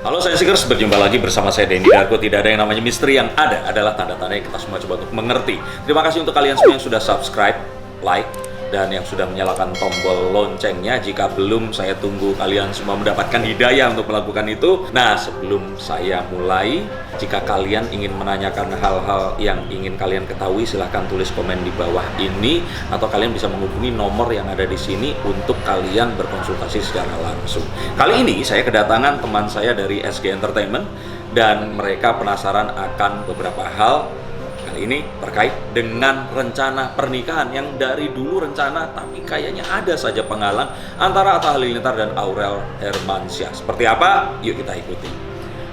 Halo saya Seekers, berjumpa lagi bersama saya Denny Darko. Tidak ada yang namanya misteri, yang ada adalah tanda-tanda yang kita semua coba untuk mengerti. Terima kasih untuk kalian semua yang sudah subscribe, like, dan yang sudah menyalakan tombol loncengnya. Jika belum, saya tunggu kalian semua mendapatkan hidayah untuk melakukan itu. Nah, sebelum saya mulai, jika kalian ingin menanyakan hal-hal yang ingin kalian ketahui, silahkan tulis komen di bawah ini, atau kalian bisa menghubungi nomor yang ada di sini untuk kalian berkonsultasi secara langsung. Kali ini saya kedatangan teman saya dari SG Entertainment, dan mereka penasaran akan beberapa hal. Kali ini terkait dengan rencana pernikahan yang dari dulu rencana, tapi kayaknya ada saja penghalang antara Atta Halilintar dan Aurel Hermansyah. Seperti apa? Yuk kita ikuti.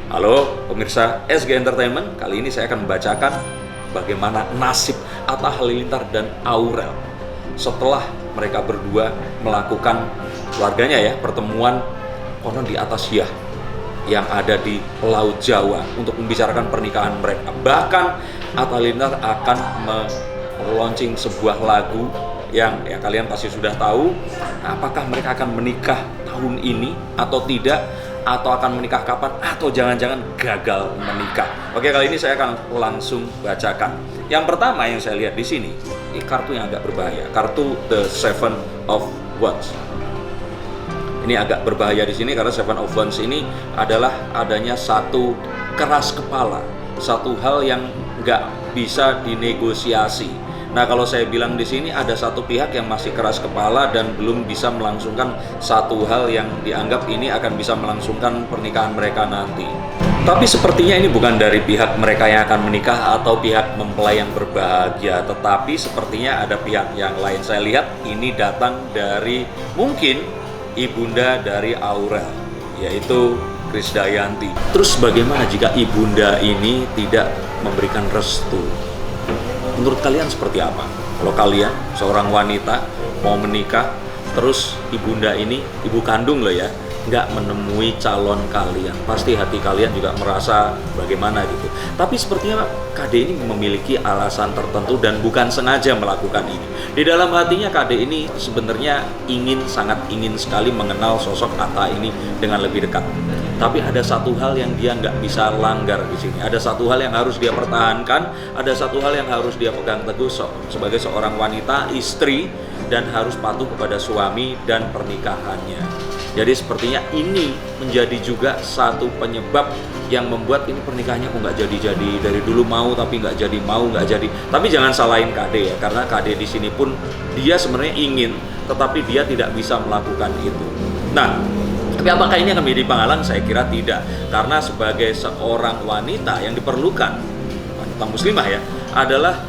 Halo pemirsa SG Entertainment, kali ini saya akan membacakan bagaimana nasib Atta Halilintar dan Aurel setelah mereka berdua melakukan keluarganya ya, pertemuan konon di atas Yah yang ada di Laut Jawa untuk membicarakan pernikahan mereka. Bahkan Atta Halilintar akan meluncing sebuah lagu yang ya kalian pasti sudah tahu. Apakah mereka akan menikah tahun ini atau tidak, atau akan menikah kapan, atau jangan-jangan gagal menikah. Oke, kali ini saya akan langsung bacakan. Yang pertama yang saya lihat di sini, ini kartu yang agak berbahaya, kartu The Seven of Wands. Ini agak berbahaya di sini karena Seven of Wands ini adalah adanya satu keras kepala, satu hal yang nggak bisa dinegosiasi. Nah, kalau saya bilang di sini ada satu pihak yang masih keras kepala dan belum bisa melangsungkan satu hal yang dianggap ini akan bisa melangsungkan pernikahan mereka nanti. Tapi sepertinya ini bukan dari pihak mereka yang akan menikah atau pihak mempelai yang berbahagia, tetapi sepertinya ada pihak yang lain. Saya lihat ini datang dari mungkin ibunda dari Aurel, yaitu Krisdayanti. Terus bagaimana jika ibunda ini tidak memberikan restu? Menurut kalian seperti apa? Kalau kalian seorang wanita mau menikah, terus ibunda ini, ibu kandung loh ya, nggak menemui calon kalian, pasti hati kalian juga merasa bagaimana gitu. Tapi sepertinya KD ini memiliki alasan tertentu dan bukan sengaja melakukan ini. Di dalam hatinya KD ini sebenarnya sangat ingin sekali mengenal sosok Atta ini dengan lebih dekat. Tapi ada satu hal yang dia nggak bisa langgar di sini. Ada satu hal yang harus dia pertahankan, ada satu hal yang harus dia pegang teguh sebagai seorang wanita, istri, dan harus patuh kepada suami dan pernikahannya. Jadi sepertinya ini menjadi juga satu penyebab yang membuat ini pernikahannya kok nggak jadi-jadi. Dari dulu mau tapi nggak jadi, mau nggak jadi. Tapi jangan salahin KD ya, karena KD di sini pun dia sebenarnya ingin, tetapi dia tidak bisa melakukan itu. Nah, tapi apakah ini akan menjadi penghalang? Saya kira tidak. Karena sebagai seorang wanita yang diperlukan, wanita muslimah ya, adalah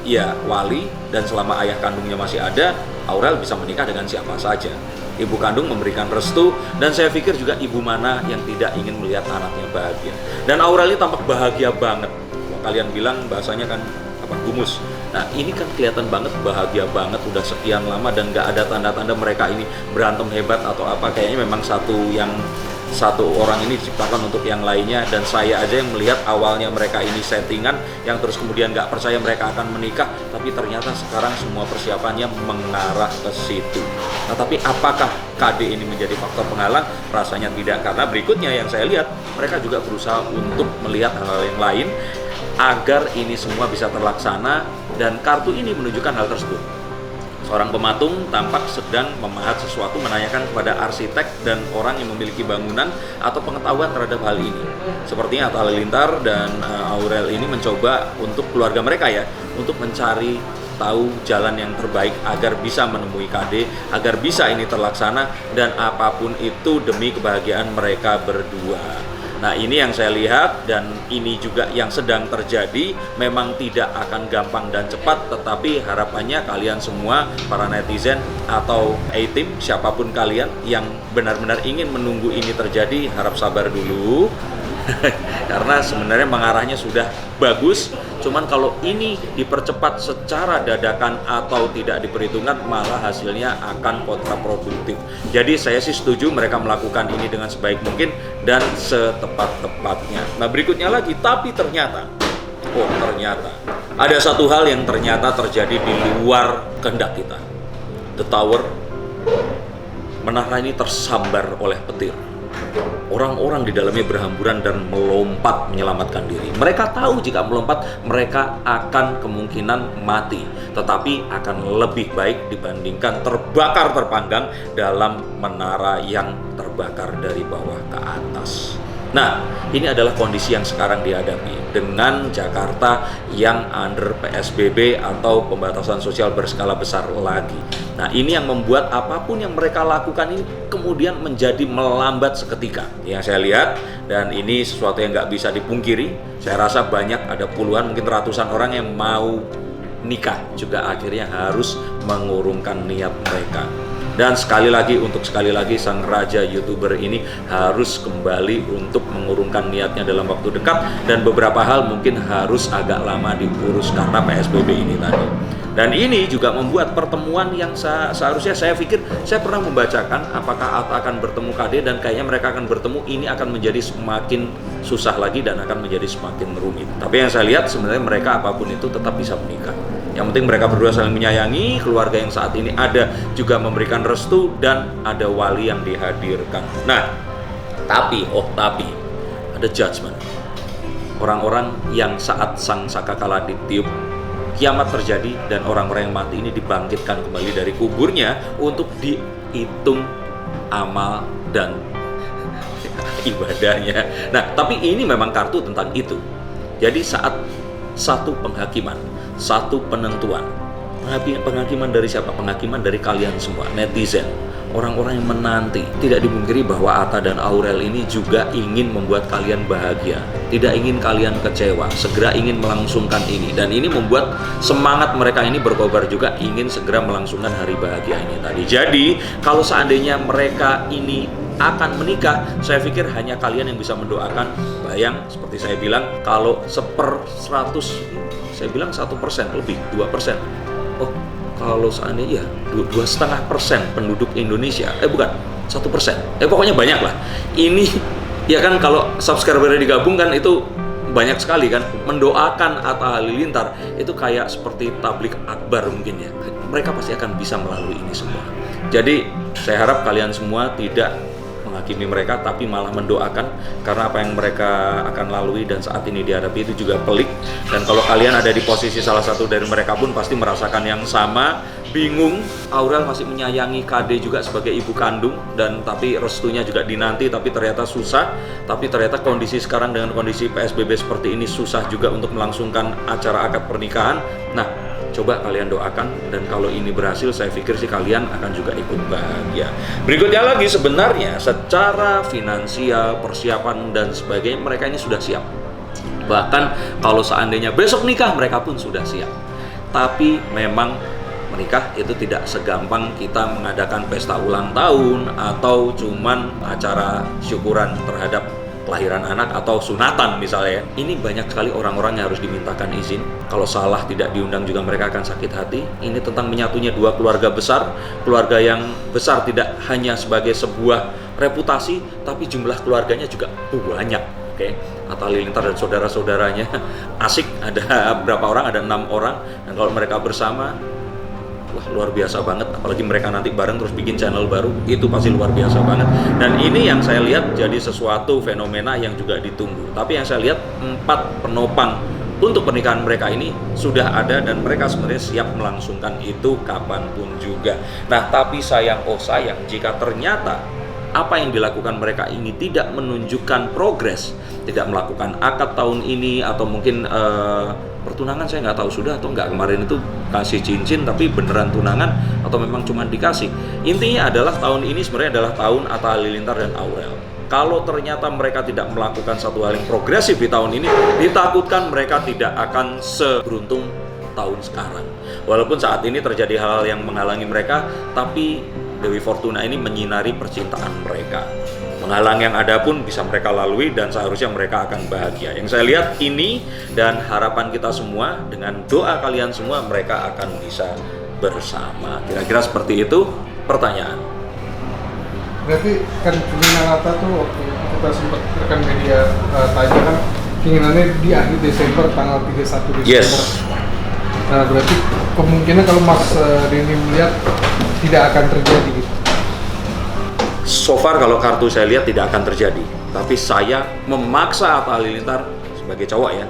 ya wali, dan selama ayah kandungnya masih ada, Aurel bisa menikah dengan siapa saja. Ibu kandung memberikan restu, dan saya pikir juga ibu mana yang tidak ingin melihat anaknya bahagia. Dan Aurel ini tampak bahagia banget. Kalian bilang bahasanya kan apa, gumus. Nah, ini kan kelihatan banget bahagia banget, udah sekian lama dan nggak ada tanda-tanda mereka ini berantem hebat atau apa. Kayaknya memang satu orang ini diciptakan untuk yang lainnya, dan saya aja yang melihat awalnya mereka ini settingan, yang terus kemudian nggak percaya mereka akan menikah, tapi ternyata sekarang semua persiapannya mengarah ke situ. Nah, tapi apakah KD ini menjadi faktor penghalang? Rasanya tidak, karena berikutnya yang saya lihat, mereka juga berusaha untuk melihat hal-hal yang lain agar ini semua bisa terlaksana, dan kartu ini menunjukkan hal tersebut. Seorang pematung tampak sedang memahat sesuatu, menanyakan kepada arsitek dan orang yang memiliki bangunan atau pengetahuan terhadap hal ini. Sepertinya Atta Halilintar dan Aurel ini mencoba untuk keluarga mereka ya, untuk mencari tahu jalan yang terbaik agar bisa menemui KD, agar bisa ini terlaksana, dan apapun itu demi kebahagiaan mereka berdua. Nah, ini yang saya lihat, dan ini juga yang sedang terjadi. Memang tidak akan gampang dan cepat, tetapi harapannya kalian semua, para netizen atau A-team, siapapun kalian yang benar-benar ingin menunggu ini terjadi, harap sabar dulu. Karena sebenarnya mengarahnya sudah bagus, cuman kalau ini dipercepat secara dadakan atau tidak diperhitungkan, malah hasilnya akan kontraproduktif. Jadi saya sih setuju mereka melakukan ini dengan sebaik mungkin dan setepat-tepatnya. Nah, berikutnya lagi, tapi ternyata ada satu hal yang ternyata terjadi di luar kehendak kita. The Tower, menara ini tersambar oleh petir. orang-orang di dalamnya berhamburan dan melompat menyelamatkan diri. Mereka tahu jika melompat mereka akan kemungkinan mati, tetapi akan lebih baik dibandingkan terbakar terpanggang dalam menara yang terbakar dari bawah ke atas. Nah, ini adalah kondisi yang sekarang dihadapi dengan Jakarta yang under PSBB atau pembatasan sosial berskala besar lagi. Nah, ini yang membuat apapun yang mereka lakukan ini kemudian menjadi melambat seketika. Yang saya lihat, dan ini sesuatu yang nggak bisa dipungkiri, saya rasa banyak, ada puluhan, mungkin ratusan orang yang mau nikah juga akhirnya harus mengurungkan niat mereka. Dan sekali lagi sang raja YouTuber ini harus kembali untuk mengurungkan niatnya dalam waktu dekat, dan beberapa hal mungkin harus agak lama diurus karena PSBB ini tadi. Dan ini juga membuat pertemuan yang seharusnya saya pikir, saya pernah membacakan apakah Atta akan bertemu KD, dan kayaknya mereka akan bertemu, ini akan menjadi semakin susah lagi dan akan menjadi semakin rumit. Tapi yang saya lihat sebenarnya mereka apapun itu tetap bisa menikah. Yang penting mereka berdua saling menyayangi, keluarga yang saat ini ada juga memberikan restu, dan ada wali yang dihadirkan. Nah, tapi ada judgment. Orang-orang yang saat sang sakakala ditiup, kiamat terjadi, dan orang-orang yang mati ini dibangkitkan kembali dari kuburnya untuk dihitung amal dan ibadahnya. Nah, tapi ini memang kartu tentang itu. Jadi saat satu penghakiman, satu penentuan. Penghakiman dari siapa? Penghakiman dari kalian semua, netizen, orang-orang yang menanti. Tidak dipungkiri bahwa Atta dan Aurel ini juga ingin membuat kalian bahagia, tidak ingin kalian kecewa, segera ingin melangsungkan ini. Dan ini membuat semangat mereka ini berkobar juga, ingin segera melangsungkan hari bahagia ini tadi. Jadi kalau seandainya mereka ini akan menikah, saya pikir hanya kalian yang bisa mendoakan. Bayang, seperti saya bilang, kalau 1/100, saya bilang 1% lebih, 2%. Oh, kalau seandainya 2,5% penduduk Indonesia, bukan 1%, pokoknya banyak lah. Ini ya kan, kalau subscribernya digabungkan itu banyak sekali kan. Mendoakan Atta Halilintar itu kayak seperti tablik akbar mungkin ya. Mereka pasti akan bisa melalui ini semua. Jadi saya harap kalian semua tidak menghakimi mereka, tapi malah mendoakan, karena apa yang mereka akan lalui dan saat ini dihadapi itu juga pelik. Dan kalau kalian ada di posisi salah satu dari mereka pun pasti merasakan yang sama, bingung. Aurel masih menyayangi KD juga sebagai ibu kandung, dan tapi restunya juga dinanti, tapi ternyata susah. Tapi ternyata kondisi sekarang dengan kondisi PSBB seperti ini susah juga untuk melangsungkan acara akad pernikahan. Nah, coba kalian doakan, dan kalau ini berhasil, saya pikir sih kalian akan juga ikut bahagia. Berikutnya lagi, sebenarnya secara finansial, persiapan dan sebagainya, mereka ini sudah siap. Bahkan kalau seandainya besok nikah, mereka pun sudah siap. Tapi memang menikah itu tidak segampang kita mengadakan pesta ulang tahun atau cuman acara syukuran terhadap kelahiran anak atau sunatan misalnya. Ini banyak sekali orang-orang yang harus dimintakan izin. Kalau salah tidak diundang juga mereka akan sakit hati. Ini tentang menyatunya dua keluarga besar. Keluarga yang besar tidak hanya sebagai sebuah reputasi, tapi jumlah keluarganya juga banyak. Oke, Atta Halilintar dan saudara-saudaranya asik, ada berapa orang? Ada 6 orang. Dan kalau mereka bersama, wah, luar biasa banget. Apalagi mereka nanti bareng terus bikin channel baru, itu pasti luar biasa banget. Dan ini yang saya lihat jadi sesuatu fenomena yang juga ditunggu. Tapi yang saya lihat 4 penopang untuk pernikahan mereka ini sudah ada, dan mereka sebenarnya siap melangsungkan itu kapanpun juga. Nah, tapi sayang, jika ternyata apa yang dilakukan mereka ini tidak menunjukkan progres, tidak melakukan akad tahun ini, atau mungkin pertunangan saya nggak tahu sudah atau nggak. Kemarin itu kasih cincin tapi beneran tunangan atau memang cuma dikasih. Intinya adalah tahun ini sebenarnya adalah tahun Atta Halilintar dan Aurel. Kalau ternyata mereka tidak melakukan satu hal yang progresif di tahun ini, ditakutkan mereka tidak akan seberuntung tahun sekarang. Walaupun saat ini terjadi hal-hal yang menghalangi mereka, tapi Dewi Fortuna ini menyinari percintaan mereka. Menghalang yang ada pun bisa mereka lalui, dan seharusnya mereka akan bahagia. Yang saya lihat ini, dan harapan kita semua dengan doa kalian semua, mereka akan bisa bersama. Kira-kira seperti itu pertanyaan. Berarti kan keinginan Atta tuh waktu kita sempat rekan media tanya kan, keinginannya di akhir Desember, tanggal 31 Desember. Yes. Nah, berarti kemungkinan kalau Mas Denny melihat tidak akan terjadi gitu. So far kalau kartu saya lihat tidak akan terjadi. Tapi saya memaksa Atta Halilintar sebagai cowok ya,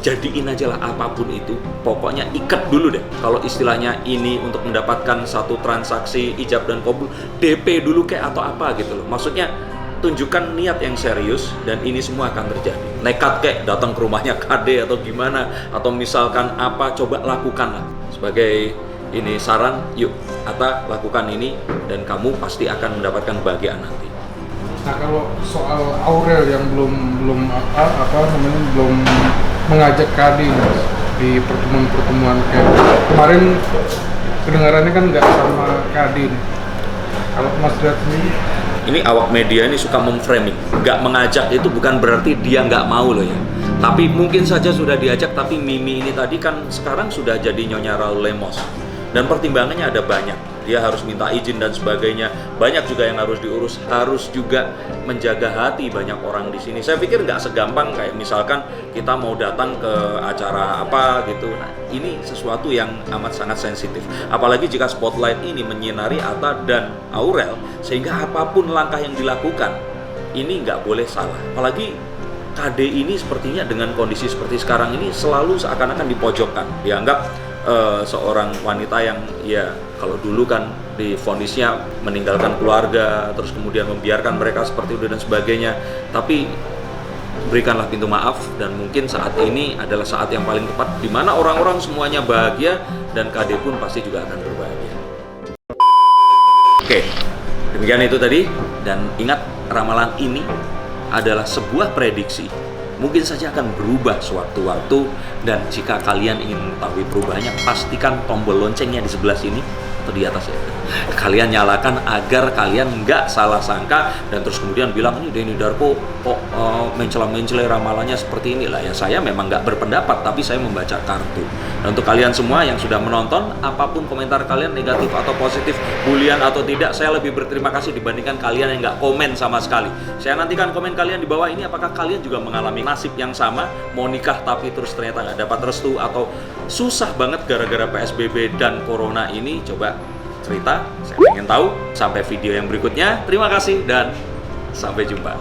jadiin aja lah apapun itu. Pokoknya ikat dulu deh. Kalau istilahnya ini untuk mendapatkan satu transaksi ijab dan kabul, DP dulu kayak atau apa gitu loh. Maksudnya tunjukkan niat yang serius dan ini semua akan terjadi. Nekat kayak datang ke rumahnya KD atau gimana, atau misalkan apa, coba lakukan lah. Sebagai ini saran, yuk Atta lakukan ini dan kamu pasti akan mendapatkan kebahagiaan nanti. Nah kalau soal Aurel yang belum mengajak KD Mas, di pertemuan kayak kemarin kedengarannya kan nggak sama KD nih. Kalau Mas lihat sendiri, ini awak media ini suka memframing. Nggak mengajak itu bukan berarti dia nggak mau loh ya. Tapi mungkin saja sudah diajak, tapi Mimi ini tadi kan sekarang sudah jadi Nyonya Raul Lemos. Dan pertimbangannya ada banyak. Dia harus minta izin dan sebagainya. Banyak juga yang harus diurus. Harus juga menjaga hati banyak orang di sini. Saya pikir nggak segampang kayak misalkan kita mau datang ke acara apa gitu. Nah, ini sesuatu yang amat sangat sensitif. Apalagi jika spotlight ini menyinari Atta dan Aurel, sehingga apapun langkah yang dilakukan, ini nggak boleh salah. Apalagi KD ini sepertinya dengan kondisi seperti sekarang ini selalu seakan-akan dipojokkan. Dianggap seorang wanita yang ya kalau dulu kan divonisnya meninggalkan keluarga, terus kemudian membiarkan mereka seperti itu dan sebagainya. Tapi berikanlah pintu maaf, dan mungkin saat ini adalah saat yang paling tepat di mana orang-orang semuanya bahagia dan KD pun pasti juga akan berbahagia. Oke, demikian itu tadi, dan ingat ramalan ini adalah sebuah prediksi. Mungkin saja akan berubah sewaktu-waktu, dan jika kalian ingin mengetahui perubahannya, pastikan tombol loncengnya di sebelah sini atau di atas ya. Kalian nyalakan agar kalian nggak salah sangka dan terus kemudian bilang ini Denny Darko kok mencela-mencela ramalannya seperti inilah ya. Saya memang nggak berpendapat, tapi saya membaca kartu. Dan untuk kalian semua yang sudah menonton, apapun komentar kalian negatif atau positif, bulian atau tidak, saya lebih berterima kasih dibandingkan kalian yang nggak komen sama sekali. Saya nantikan komen kalian di bawah ini, apakah kalian juga mengalami nasib yang sama, mau nikah tapi terus ternyata nggak dapat restu, atau susah banget gara-gara PSBB dan Corona ini. Coba cerita, saya pengen tahu. Sampai video yang berikutnya, terima kasih dan sampai jumpa.